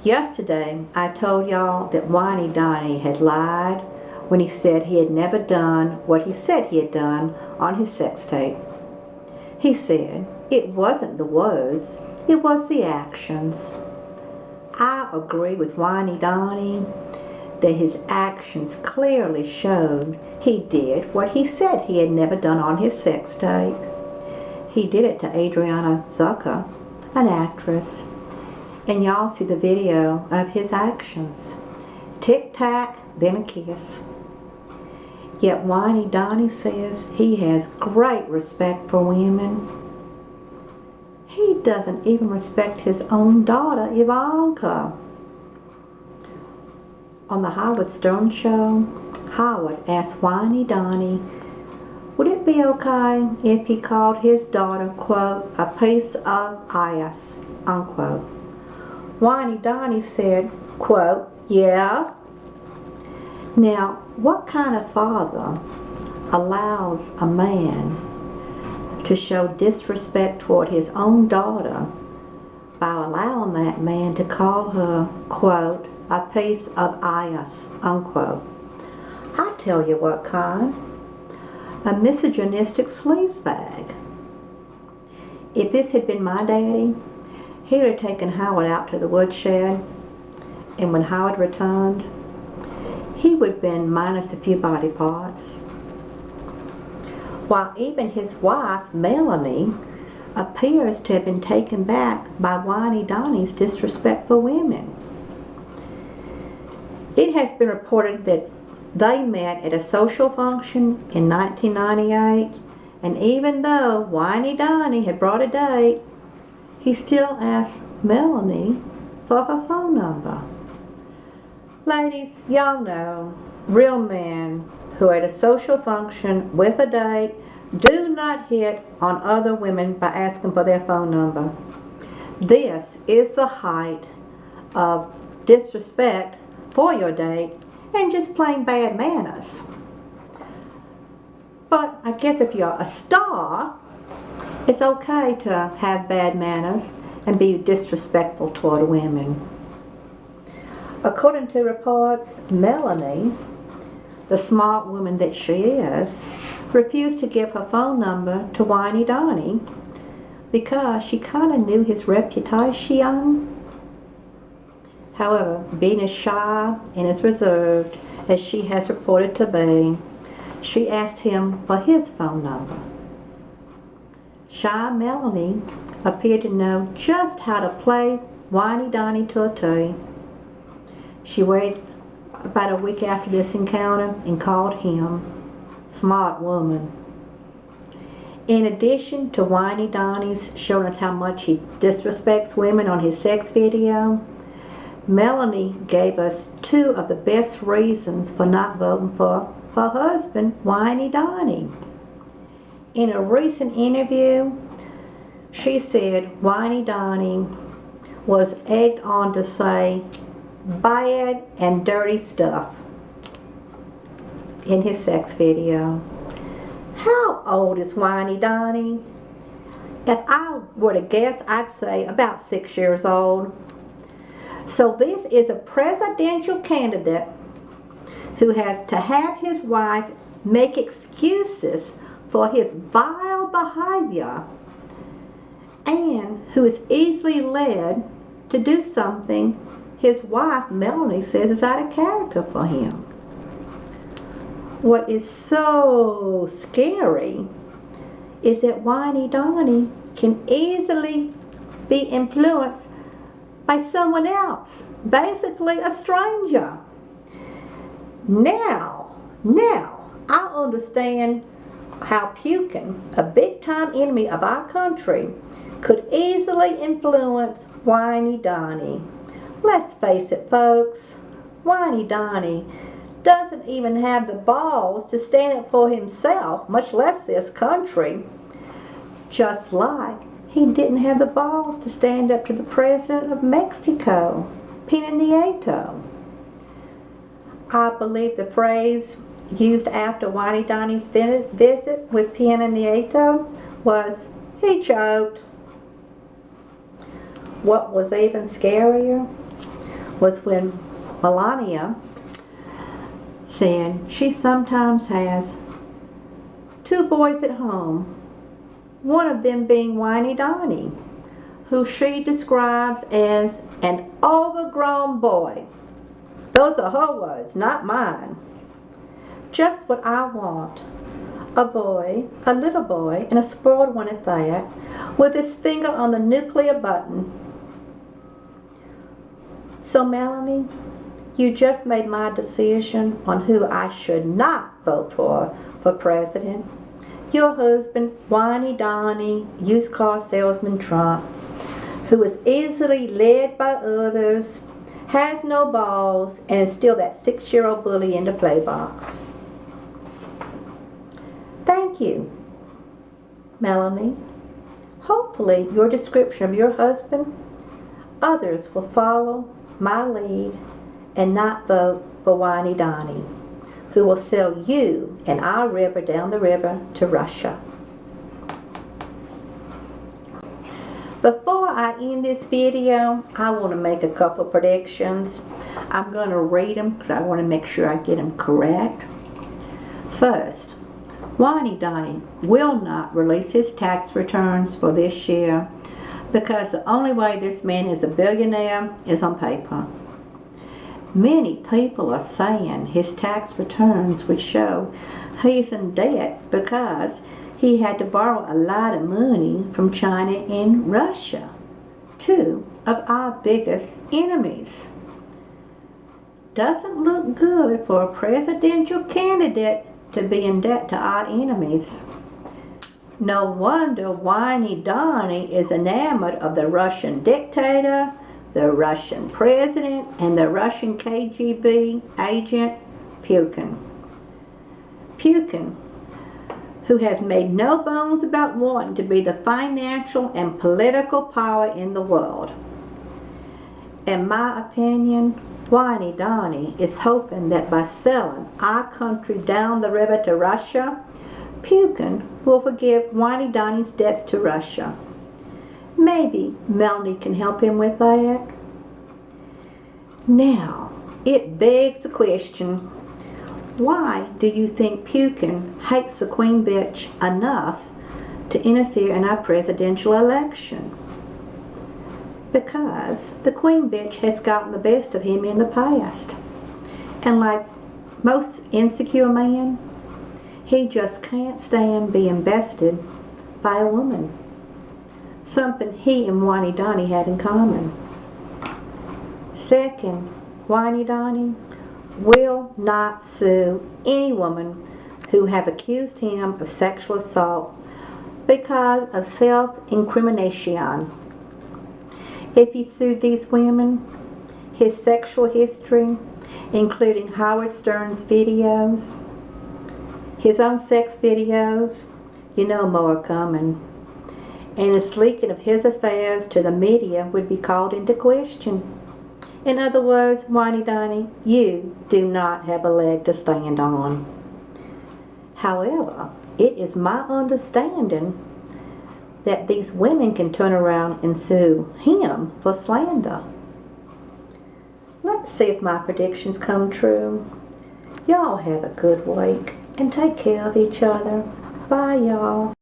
Yesterday, I told y'all that Whiny Donnie had lied when he said he had never done what he said he had done on his sex tape. He said it wasn't the words, it was the actions. I agree with Whiny Donnie that his actions clearly showed he did what he said he had never done on his sex tape. He did it to Adriana Zucker, an actress. And y'all see the video of his actions. Tic-tac, then a kiss. Yet Whiny Donnie says he has great respect for women. He doesn't even respect his own daughter, Ivanka. On the Howard Stern show, Howard asked Whiny Donnie, would it be okay if he called his daughter, quote, a piece of ice, unquote. Whiny Donnie said, quote, yeah. Now, what kind of father allows a man to show disrespect toward his own daughter by allowing that man to call her, quote, a piece of ice, unquote? I tell you what kind. A misogynistic sleazebag. If this had been my daddy, he would have taken Howard out to the woodshed, and when Howard returned, he would have been minus a few body parts. While even his wife, Melanie, appears to have been taken back by Whiny Donnie's disrespect for women. It has been reported that they met at a social function in 1998, and even though Whiny Donnie had brought a date, he still asked Melanie for her phone number. Ladies, y'all know, real men who are at a social function with a date do not hit on other women by asking for their phone number. This is the height of disrespect for your date and just plain bad manners. But I guess if you're a star, it's okay to have bad manners and be disrespectful toward women. According to reports, Melanie, the smart woman that she is, refused to give her phone number to Whiny Donnie because she kind of knew his reputation. However, being as shy and as reserved as she has reported to be, she asked him for his phone number. Shy Melanie appeared to know just how to play Whiny Donnie to a T. She waited about a week after this encounter and called him. Smart woman. In addition to Whiny Donnie's showing us how much he disrespects women on his sex video, Melanie gave us two of the best reasons for not voting for her husband, Whiny Donnie. In a recent interview, she said Whiny Donnie was egged on to say bad and dirty stuff in his sex video. How old is Whiny Donnie? If I were to guess, I'd say about 6 years old. So this is a presidential candidate who has to have his wife make excuses for his vile behavior and who is easily led to do something his wife, Melanie, says is out of character for him. What is so scary is that Whiny Donnie can easily be influenced by someone else, basically a stranger. Now, I understand how Pukin, a big-time enemy of our country, could easily influence Whiny Donnie. Let's face it, folks, Whiny Donnie doesn't even have the balls to stand up for himself, much less this country. Just like he didn't have the balls to stand up to the president of Mexico, Peña Nieto. I believe the phrase used after Whiny Donnie's visit with Peña Nieto was, he choked. What was even scarier was when Melania said she sometimes has two boys at home, one of them being Whiny Donnie, who she describes as an overgrown boy. Those are her words, not mine. Just what I want. A boy, a little boy, and a spoiled one at that, with his finger on the nuclear button. So Melanie, you just made my decision on who I should not vote for president. Your husband, Whiny Donnie, used car salesman Trump, who is easily led by others, has no balls, and is still that 6-year-old bully in the play box. Thank you, Melanie. Hopefully your description of your husband, others will follow my lead and not vote for Whiny Donnie, who will sell you and our river down the river to Russia. Before I end this video, I want to make a couple predictions. I'm going to read them because I want to make sure I get them correct. First, Whiny Donnie will not release his tax returns for this year because the only way this man is a billionaire is on paper. Many people are saying his tax returns would show he's in debt because he had to borrow a lot of money from China and Russia, two of our biggest enemies. Doesn't look good for a presidential candidate to be in debt to our enemies. No wonder Whiny Donnie is enamored of the Russian dictator, the Russian president, and the Russian KGB agent, Putin. Putin, who has made no bones about wanting to be the financial and political power in the world. In my opinion, Whiny Donnie is hoping that by selling our country down the river to Russia, Putin will forgive Whiny Donnie's debts to Russia. Maybe Melanie can help him with that. Now, it begs the question, why do you think Putin hates the Queen Bitch enough to interfere in our presidential election? Because the Queen Bitch has gotten the best of him in the past. And like most insecure men, he just can't stand being bested by a woman. Something he and Whiny Donnie had in common. Second, Whiny Donnie will not sue any woman who have accused him of sexual assault because of self-incrimination. If he sued these women, his sexual history, including Howard Stern's videos, his own sex videos, you know more are coming, and his leaking of his affairs to the media would be called into question. In other words, Whiny Donnie, you do not have a leg to stand on. However, it is my understanding that these women can turn around and sue him for slander. Let's see if my predictions come true. Y'all have a good week and take care of each other. Bye, y'all.